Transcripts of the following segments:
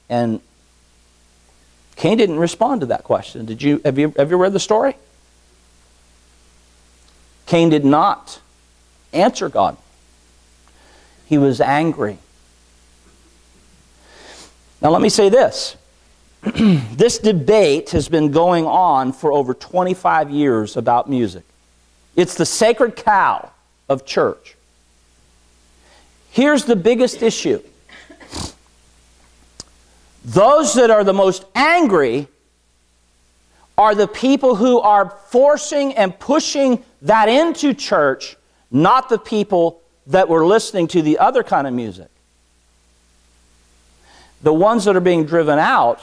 And Cain didn't respond to that question. Have you read the story? Cain did not answer God. He was angry. Now let me say this. This debate has been going on for over 25 years about music. It's the sacred cow of church. Here's the biggest issue. Those that are the most angry are the people who are forcing and pushing that into church, not the people that were listening to the other kind of music. The ones that are being driven out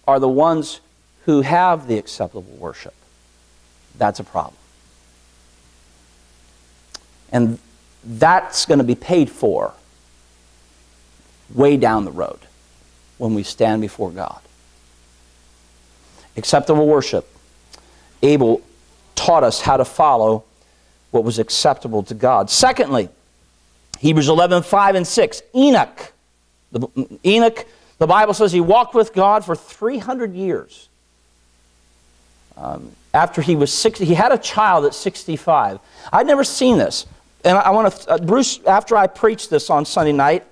are the ones who have the acceptable worship. That's a problem. And that's going to be paid for way down the road when we stand before God. Acceptable worship. Abel taught us how to follow what was acceptable to God. Secondly, Hebrews 11:5 and 6. Enoch. The Bible says he walked with God for 300 years. After he was 60, he had a child at 65. I'd never seen this. And I want to, Bruce, after I preached this on Sunday night,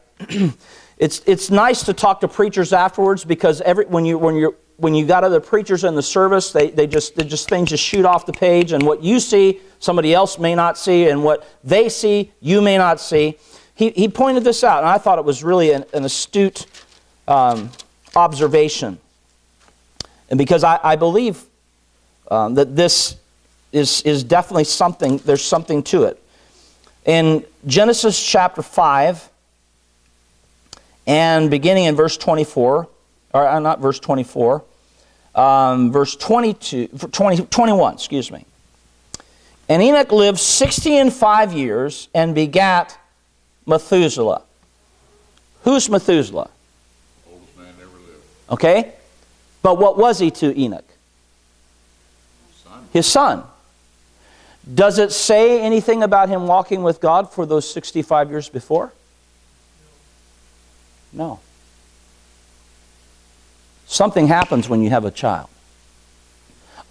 it's nice to talk to preachers afterwards, because when you got other preachers in the service, things just shoot off the page, and what you see, somebody else may not see, and what they see, you may not see. He pointed this out, and I thought it was really an astute observation. And because I believe that this is definitely something, there's something to it. In Genesis chapter 5, and beginning in verse 24, or not verse 24, verse 21, excuse me. And Enoch lived 65 years and begat Methuselah. Who's Methuselah? Oldest man ever lived. Okay? But what was he to Enoch? Son. His son. Does it say anything about him walking with God for those 65 years before? No. Something happens when you have a child.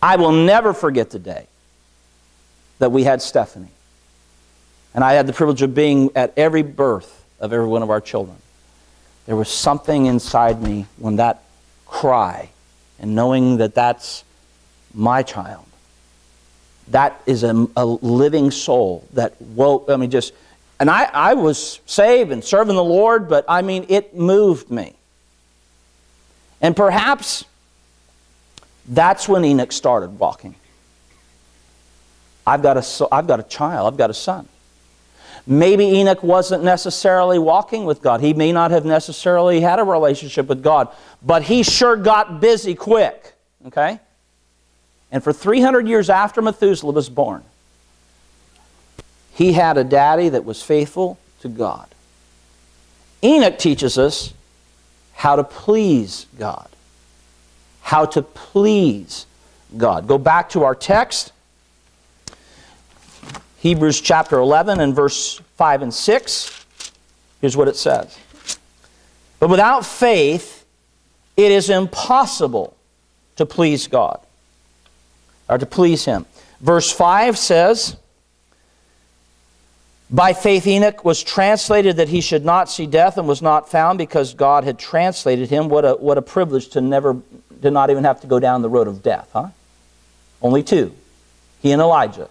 I will never forget the day that we had Stephanie. And I had the privilege of being at every birth of every one of our children. There was something inside me when that cry, and knowing that that's my child, that is a living soul that woke, and I was saved and serving the Lord, but it moved me. And perhaps that's when Enoch started walking. I've got a child, I've got a son. Maybe Enoch wasn't necessarily walking with God. He may not have necessarily had a relationship with God, but he sure got busy quick. Okay? And for 300 years after Methuselah was born, he had a daddy that was faithful to God. Enoch teaches us how to please God. How to please God. Go back to our text. Hebrews chapter 11 and verse 5 and 6. Here's what it says. But without faith, it is impossible to please God, or to please Him. Verse 5 says, by faith Enoch was translated that he should not see death, and was not found because God had translated him. What a privilege to not even have to go down the road of death, huh? Only two, he and Elijah.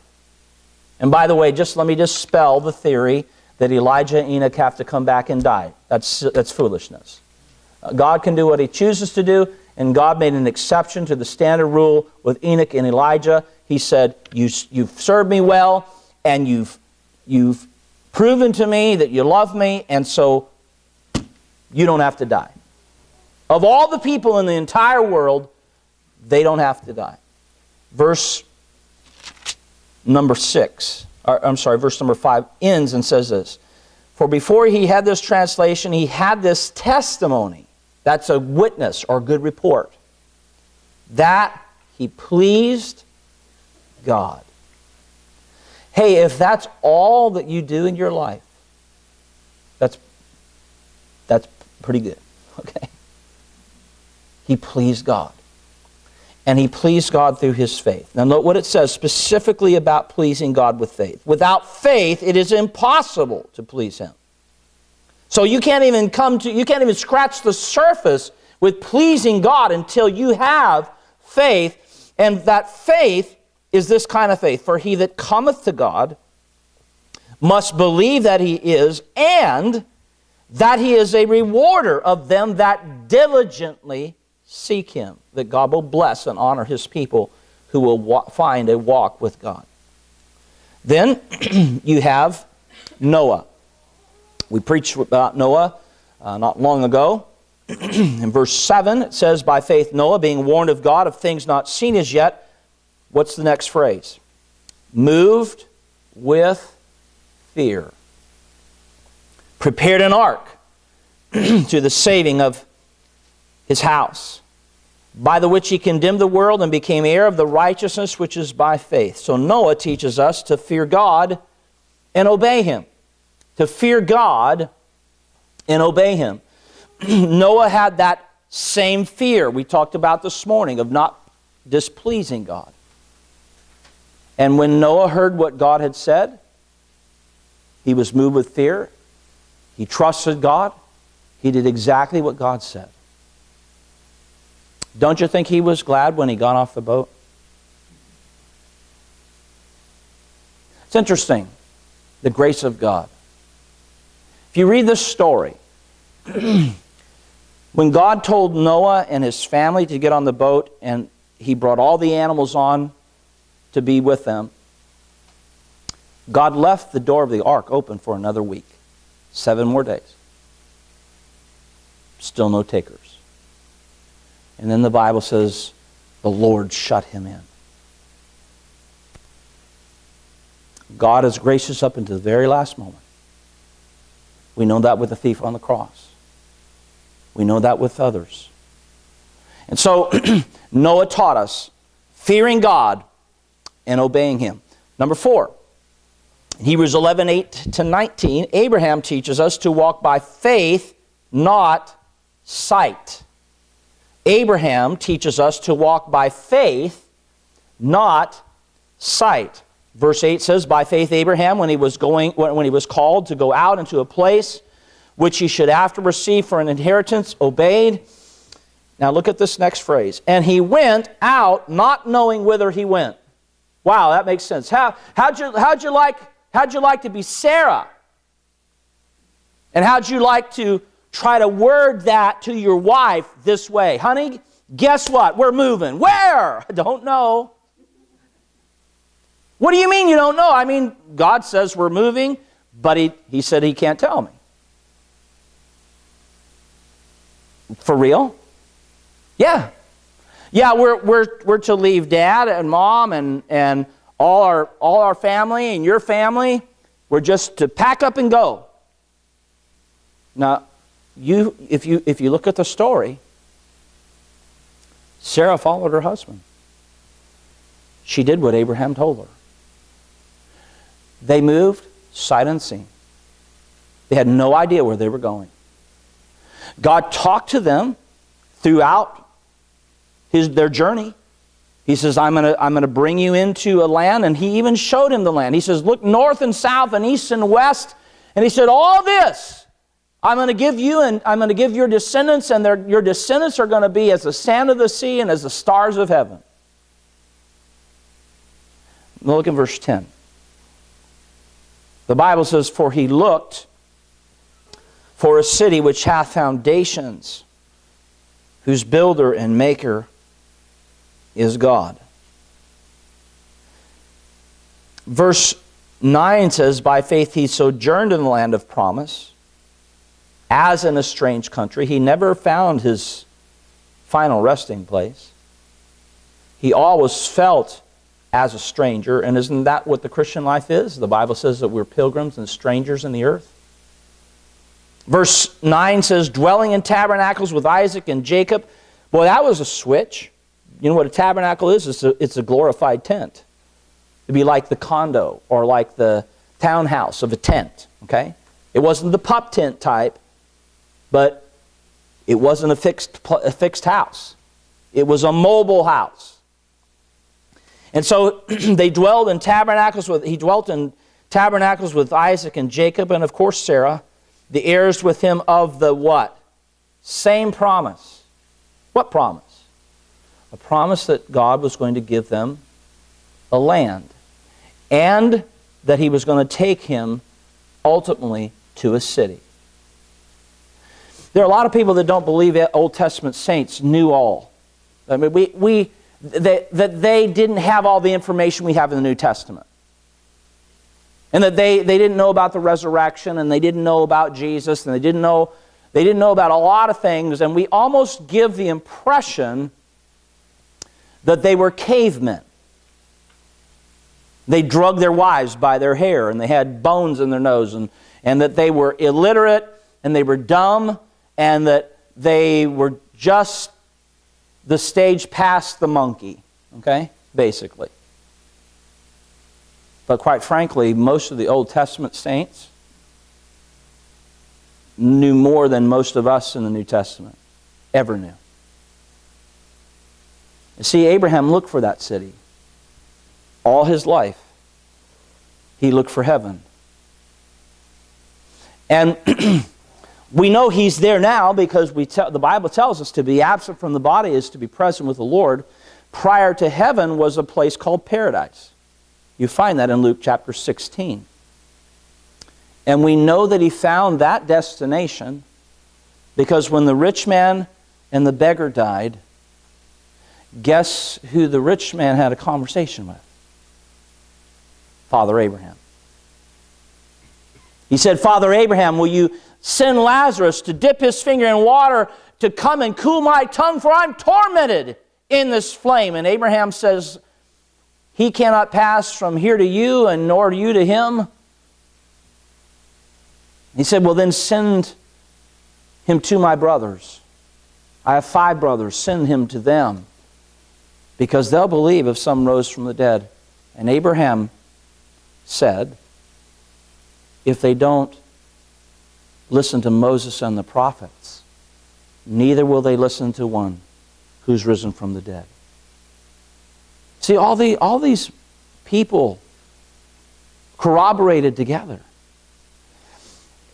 And by the way, let me dispel the theory that Elijah and Enoch have to come back and die. That's foolishness. God can do what He chooses to do, and God made an exception to the standard rule with Enoch and Elijah. He said, you've served me well, and you've proven to me that you love me, and so you don't have to die. Of all the people in the entire world, they don't have to die. Verse number 5 ends and says this. For before he had this translation, he had this testimony. That's a witness or good report. That he pleased God. Hey, if that's all that you do in your life, that's pretty good. Okay? He pleased God. And he pleased God through his faith. Now note what it says specifically about pleasing God with faith. Without faith, it is impossible to please him. So you can't even scratch the surface with pleasing God until you have faith. And that faith is this kind of faith. For he that cometh to God must believe that he is, and that he is a rewarder of them that diligently seek him. That God will bless and honor his people who will find a walk with God. Then you have Noah. We preached about Noah not long ago. In verse 7 it says, by faith Noah, being warned of God of things not seen as yet. What's the next phrase? Moved with fear. Prepared an ark to the saving of his house, by the which he condemned the world and became heir of the righteousness which is by faith. So Noah teaches us to fear God and obey him. To fear God and obey him. Noah had that same fear we talked about this morning of not displeasing God. And when Noah heard what God had said, he was moved with fear. He trusted God. He did exactly what God said. Don't you think he was glad when he got off the boat? It's interesting, the grace of God. If you read this story, when God told Noah and his family to get on the boat, and he brought all the animals on to be with them, God left the door of the ark open for another week. 7 more days. Still no takers. And then the Bible says, the Lord shut him in. God is gracious up until the very last moment. We know that with the thief on the cross. We know that with others. And so, Noah taught us fearing God and obeying him. Number 4, Hebrews 11:8-19, Abraham teaches us to walk by faith, not sight. Abraham teaches us to walk by faith, not sight. Verse 8 says, by faith Abraham, when he was called to go out into a place which he should after receive for an inheritance, obeyed. Now look at this next phrase. And he went out not knowing whither he went. Wow, that makes sense. How'd you like to be Sarah? And how'd you like to try to word that to your wife this way? Honey, guess what? We're moving. Where? I don't know. What do you mean you don't know? I mean, God says we're moving, but he said he can't tell me. For real? Yeah. Yeah, we're to leave Dad and Mom and all our family and your family. We're just to pack up and go. Now, if you look at the story, Sarah followed her husband. She did what Abraham told her. They moved sight unseen. They had no idea where they were going. God talked to them throughout their journey. He says, I'm going to bring you into a land, and he even showed him the land. He says, look north and south and east and west. And he said, all this I'm going to give you, and I'm going to give your descendants, and your descendants are going to be as the sand of the sea and as the stars of heaven. Look in verse 10. The Bible says, for he looked for a city which hath foundations, whose builder and maker is God. Verse 9 says, by faith he sojourned in the land of promise, as in a strange country. He never found his final resting place. He always felt as a stranger. And isn't that what the Christian life is? The Bible says that we're pilgrims and strangers in the earth. Verse 9 says, dwelling in tabernacles with Isaac and Jacob. Boy, that was a switch. You know what a tabernacle is? It's a glorified tent. It'd be like the condo or like the townhouse of a tent. Okay? It wasn't the pup tent type, but It wasn't a fixed house. It was a mobile house. And so they dwelled in tabernacles he dwelt in tabernacles with Isaac and Jacob, and of course Sarah, the heirs with him of the what? Same promise. What promise? A promise that God was going to give them a land, and that he was going to take him ultimately to a city. There are a lot of people that don't believe that Old Testament saints knew all. I mean, that they didn't have all the information we have in the New Testament. And that they didn't know about the resurrection, and they didn't know about Jesus, and they didn't know about a lot of things, and we almost give the impression that they were cavemen. They drugged their wives by their hair, and they had bones in their nose, and that they were illiterate, and they were dumb, and that they were just the stage past the monkey, okay, basically. But quite frankly, most of the Old Testament saints knew more than most of us in the New Testament ever knew. You see, Abraham looked for that city. All his life, he looked for heaven. And we know he's there now because the Bible tells us to be absent from the body is to be present with the Lord. Prior to heaven was a place called paradise. You find that in Luke chapter 16. And we know that he found that destination because when the rich man and the beggar died, guess who the rich man had a conversation with? Father Abraham. He said, Father Abraham, will you send Lazarus to dip his finger in water to come and cool my tongue, for I'm tormented in this flame. And Abraham says, he cannot pass from here to you, and nor you to him. He said, well, then send him to my brothers. I have 5 brothers. Send him to them, because they'll believe if some rose from the dead. And Abraham said, if they don't listen to Moses and the prophets, neither will they listen to one who's risen from the dead. See, all these people corroborated together.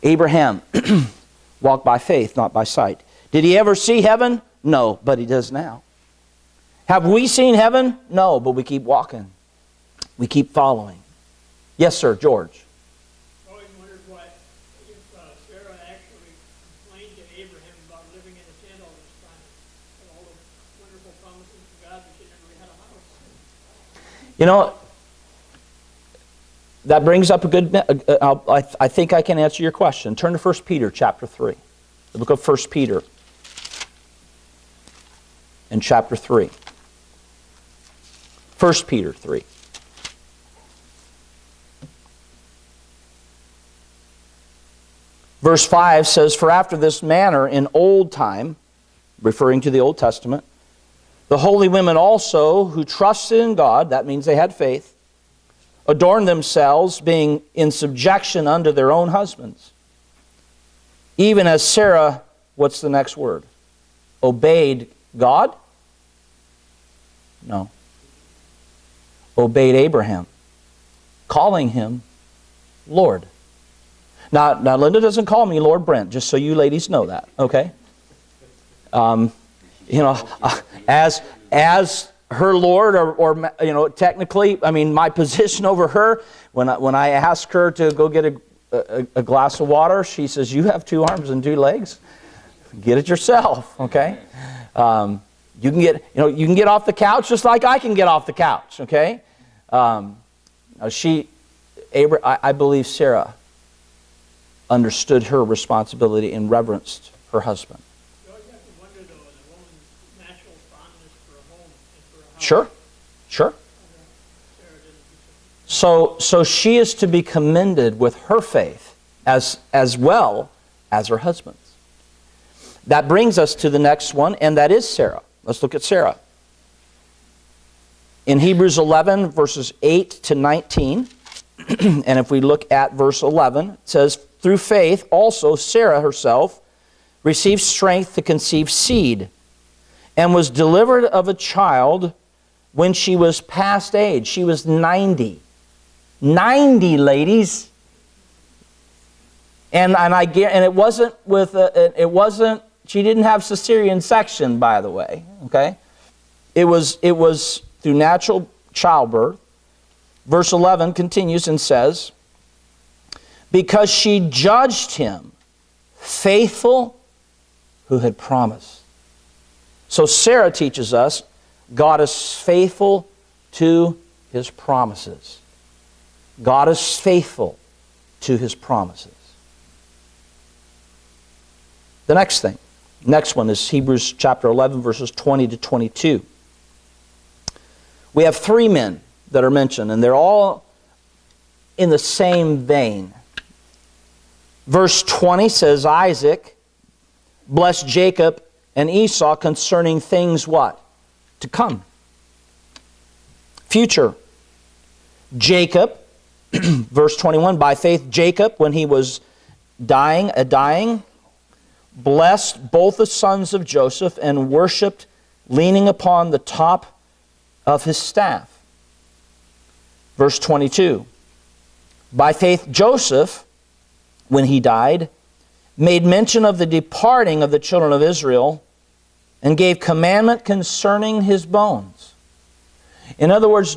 Abraham walked by faith, not by sight. Did he ever see heaven? No, but he does now. Have we seen heaven? No, but we keep walking. We keep following. Yes, sir, George. I always wondered if Sarah actually complained to Abraham about living in a tent all this time, and all the wonderful promises from God, but she never had a house. You know, that brings up a good... I think I can answer your question. Turn to 1 Peter chapter 3. The book of 1 Peter in chapter 3. 1 Peter 3. Verse 5 says, for after this manner in old time, referring to the Old Testament, the holy women also who trusted in God, that means they had faith, adorned themselves, being in subjection unto their own husbands. Even as Sarah, what's the next word? Obeyed God? No. Obeyed Abraham, calling him Lord. Now, Linda doesn't call me Lord Brent, just so you ladies know that, okay? As her Lord, or technically, I mean, my position over her, when I ask her to go get a glass of water, she says, you have 2 arms and 2 legs. Get it yourself, okay? You can get off the couch just like I can get off the couch, okay? I believe Sarah understood her responsibility and reverenced her husband. You always have to wonder, though, the woman's natural fondness for a home and for a house. Sure. Sarah didn't do so. So she is to be commended with her faith as well as her husband's. That brings us to the next one, and that is Sarah. Let's look at Sarah. In Hebrews 11, verses 8 to 19, and if we look at verse 11, it says, through faith also Sarah herself, received strength to conceive seed, and was delivered of a child when she was past age. She was 90. 90, ladies. And it wasn't she didn't have cesarean section, by the way, okay? It was through natural childbirth. Verse 11 continues and says, because she judged him faithful who had promised. So Sarah teaches us God is faithful to His promises. God is faithful to His promises. The next one is Hebrews chapter 11, verses 20 to 22. We have three men that are mentioned, and they're all in the same vein. Verse 20 says, Isaac blessed Jacob and Esau concerning things what? To come. Future. Jacob, verse 21, by faith Jacob, when he was dying, blessed both the sons of Joseph and worshipped leaning upon the top of his staff. Verse 22, by faith Joseph, when he died, made mention of the departing of the children of Israel and gave commandment concerning his bones. In other words,